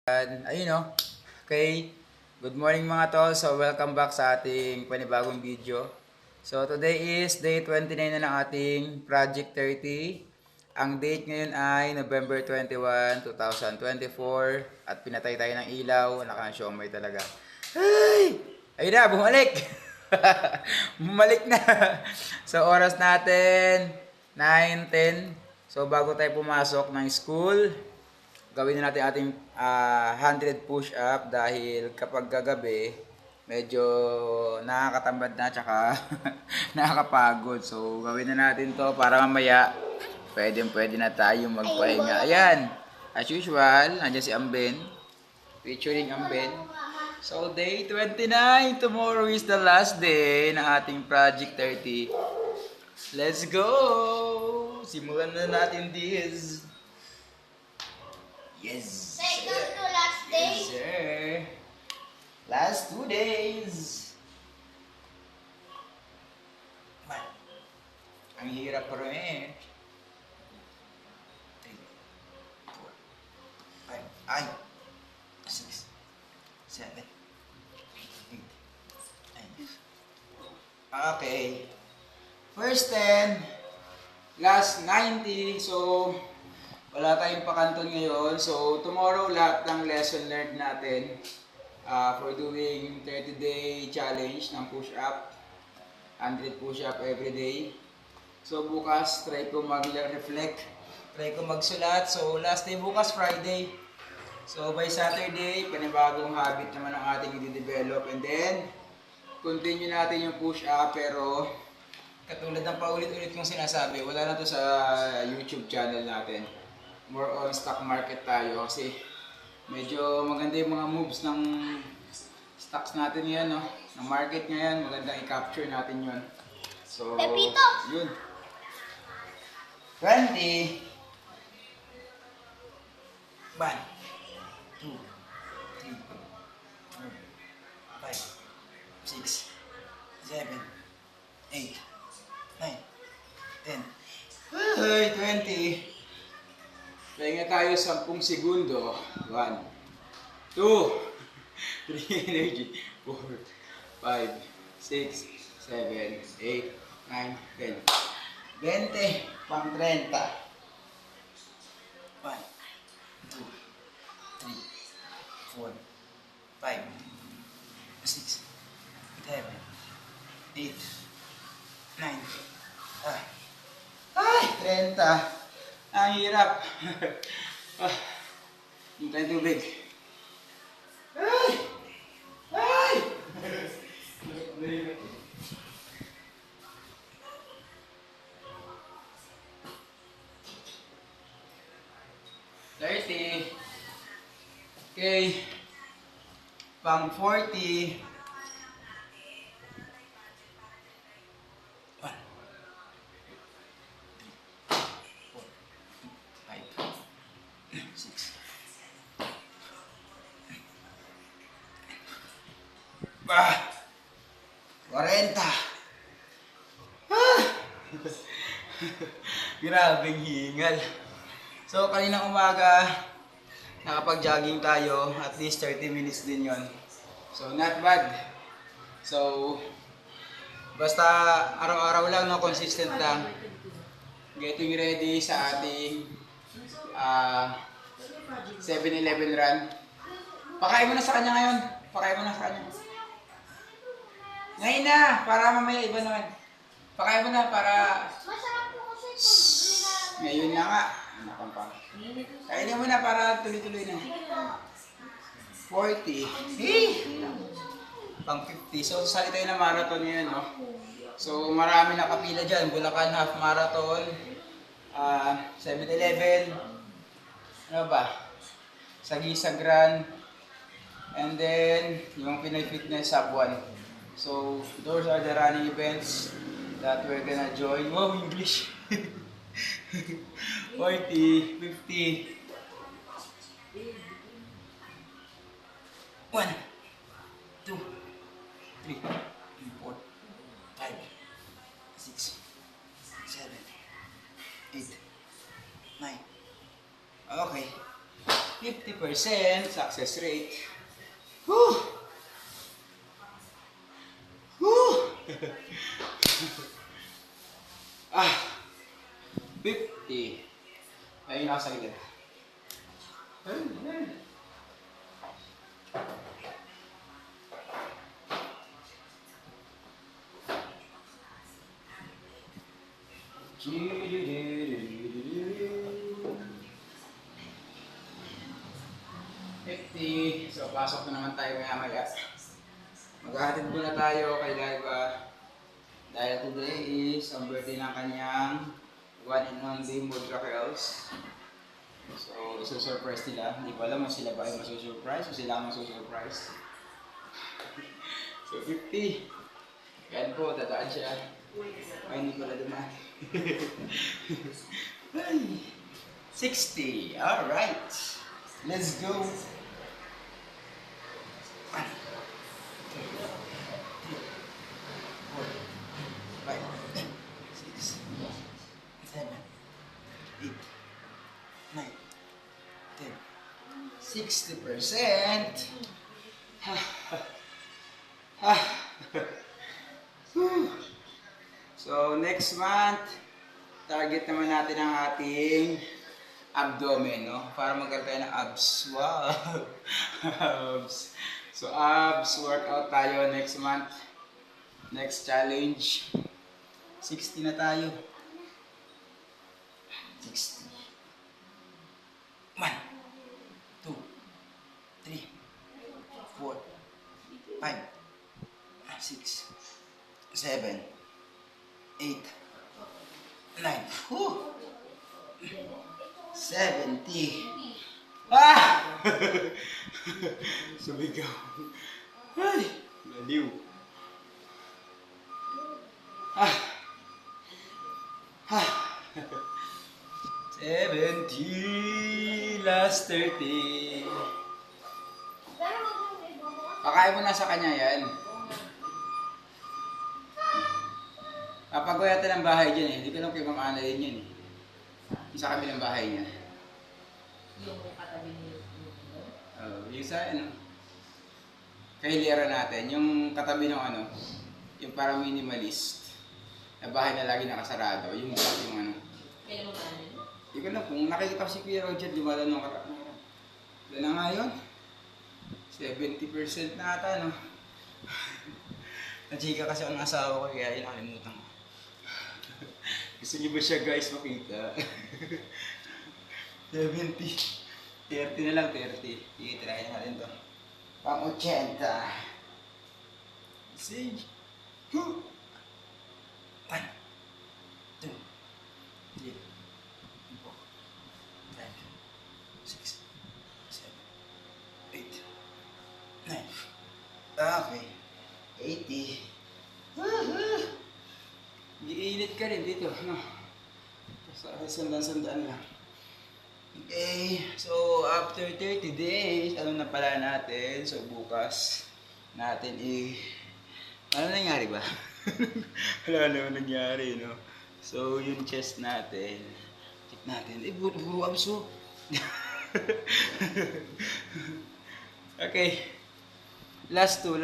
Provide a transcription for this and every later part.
Ayun no. Okay. Good morning mga tol. So welcome back sa ating panibagong video. So today is day 29 na ng ating Project 30. Ang date ngayon ay November 21, 2024 at pinatay tayo ng ilaw. Naka-siomay talaga. Hey! Ayun na, bumalik! Bumalik na! So oras natin 9:10. So bago tayo pumasok ng school, gawin na natin ating 100 push-up dahil kapag gagabi, medyo nakakatamad na tsaka nakakapagod. So, gawin na natin to para mamaya pwede na tayo magpahinga. Ayan, as usual, nandiyan si Amben, featuring Amben. So, day 29, tomorrow is the last day ng ating Project 30. Let's go! Simulan na natin this. Yes. Second to last day. Yes, sir. Last 2 days. Man, ang hirap pa rin. 3, 4, 5, ay, 6, 7, 8, 9. Okay. First 10, last 90. So, wala tayong pakanton ngayon. So, tomorrow lahat ng lesson learned natin for doing 30-day challenge ng push-up. 100 push-up every day. So, bukas, try ko mag-reflect. Try ko magsulat. So, last day bukas, Friday. So, by Saturday, panibagong habit naman ang ating i-develop. And then, continue natin yung push-up. Pero, katulad ng paulit-ulit kong sinasabi, wala na to sa YouTube channel natin. More on stock market tayo kasi medyo maganda yung mga moves ng stocks natin yan, no? Ng market ngayon, magandang i-capture natin yun. So, Pepito! yun. 20. 1, 2, 3, 4, 5, 6, 7, 8, 9, 10. Ay, 20. Pahinga tayo 10 segundo. 1, 2, 3 energy. 4, 5, 6, 7, 8, 9, 10. 20, pang 30. 1, 2, 3, 4, 5, 6, 7, 8, 9. Ay, 30. Ang hirap. Yung tayong tubig. Ay! Ay! 30. Okay. Pang 40. 1, 6. Ah! 40. Ah! Grabing hingal. So, kaninang umaga, nakapag-jogging tayo. At least 30 minutes din yon. So, not bad. So, basta araw-araw lang, no, consistent lang. Getting ready sa ating 7-Eleven run. Pakain mo na sa kanya ngayon. Pakain mo na sa kanya. Ngayon na, para mamaya iba naman. Pakain mo na para... Masarap po kasi ito. Ngayon na nga. Nakampang. Kainin mo na para tuloy-tuloy na. 40. Pang 50. So, sali tayo na marathon ngayon, no? So, marami nakapila dyan. Bulacan Half Marathon. 7-Eleven. Ano ba? Sagisa Grand. And then, yung Pinoy Fitness Sub 1. So, those are the running events that we're gonna join. Wow, English! 40, 50. 1, 2, 3, 4, 5, 6, 7, 8, 9. Okay. 50%. success rate. Whew! Whew! Ah, 50. Ayun ako sa gilid. Ayun. So, pasok na naman tayo maya-maya. Maghahatid muna tayo kay Laiba. Dahil today is ang birthday ng kanyang one and only Mudra Girls. So, isa-surprise nila. Hindi ko alam kung sila ba ay masusurprise o sila ang masusurprise. So, 50. Yan po, tataan siya. Ay, hindi ko na dumaan. 60. Alright. Let's go. 1, 2, 3, 4, 5, 6, 7, 8, 9, 10. 60%. So, next month, target naman natin ang ating abdomen, no? Para magkaroon tayo ng abs. Wow! Abs. So, abs workout tayo next month. Next challenge. 60 na tayo. 60. 1, 2, 3, 4, 5, 6, 7, 8, 9. Whew! 70. Ah! Sumigaw. Ay, naliw. Ah. Ah. 70. Last 30. Pakain mo na sa kanya yan. Papaguyatan ng bahay dyan eh. Hindi ko lang kay Ma'am Ana yun eh. Sa kabilang bahay niya. Yung katabi niyo. Yung sa ano, kay Lera natin, yung katabi ng ano, yung parang minimalist, na bahay na lagi nakasarado, yung ano. Kailan mo ba ano? Hindi ko na, kung nakikita ko si Kuya Roger, dumalan ng karap. Wala na nga yun. 70% na ata, no? Nachika kasi ang asawa ko, kaya yun, nakalimutan ko. Gusto niyo ba siya guys makita? 70. 30 na lang, 30. I-try natin to. Pang 80. Sage. 1, 2, 3, 4, 5, 6, 7, 8, 9. Okay. 80. Giinit ka rin dito, no? Sandaan-sandaan lang. Okay, so after 30 days, ano na pala natin? So bukas natin ano nangyari ba? Wala naman nangyari, no? So yung chest natin, check natin. Buro abso. Okay, last two.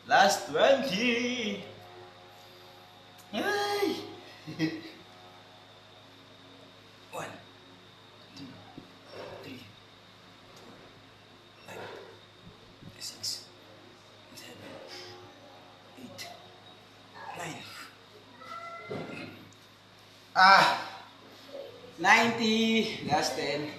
Last 20. Ay! 1, 2, 3, 4, 5, 6, 7, 8, 9. 90. Last 10.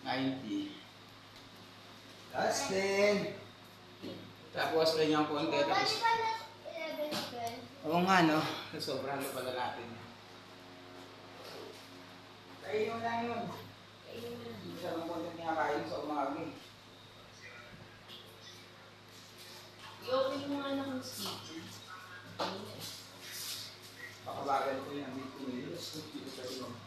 90. Last 10. Tapos lang yung konti. Tapos, oo nga no. Sobrang na pala natin. Kainin mo lang yun. Hindi siya ng konti niya kain sa umaga. I-open mo nga na kung sticky. Pakabagal ko yung aming pinilos. Dito sa tulong.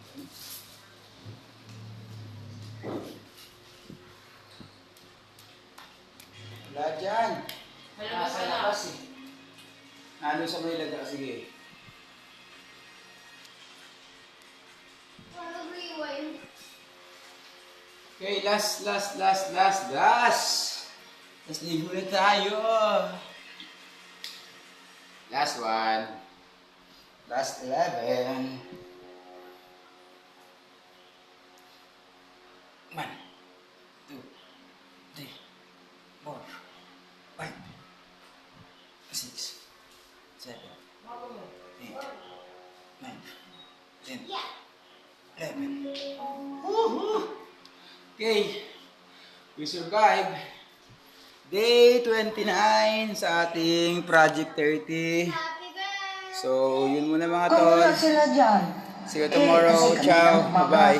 Wala dyan. Malabas Nasa ka na. labas eh. Ano sa may laga? Sige. Parang rewind. Okay, last. Last ligo na tayo. Last one. Last 11. 1, 2, 3, 4, 5, 6, 7, 8, 9, 10, 11. Woohoo! Okay, we survived day 29 sa ating Project 30. Happy birthday! So, yun muna mga Kung tol. wala sila dyan, See you tomorrow. Ciao. Bye-bye.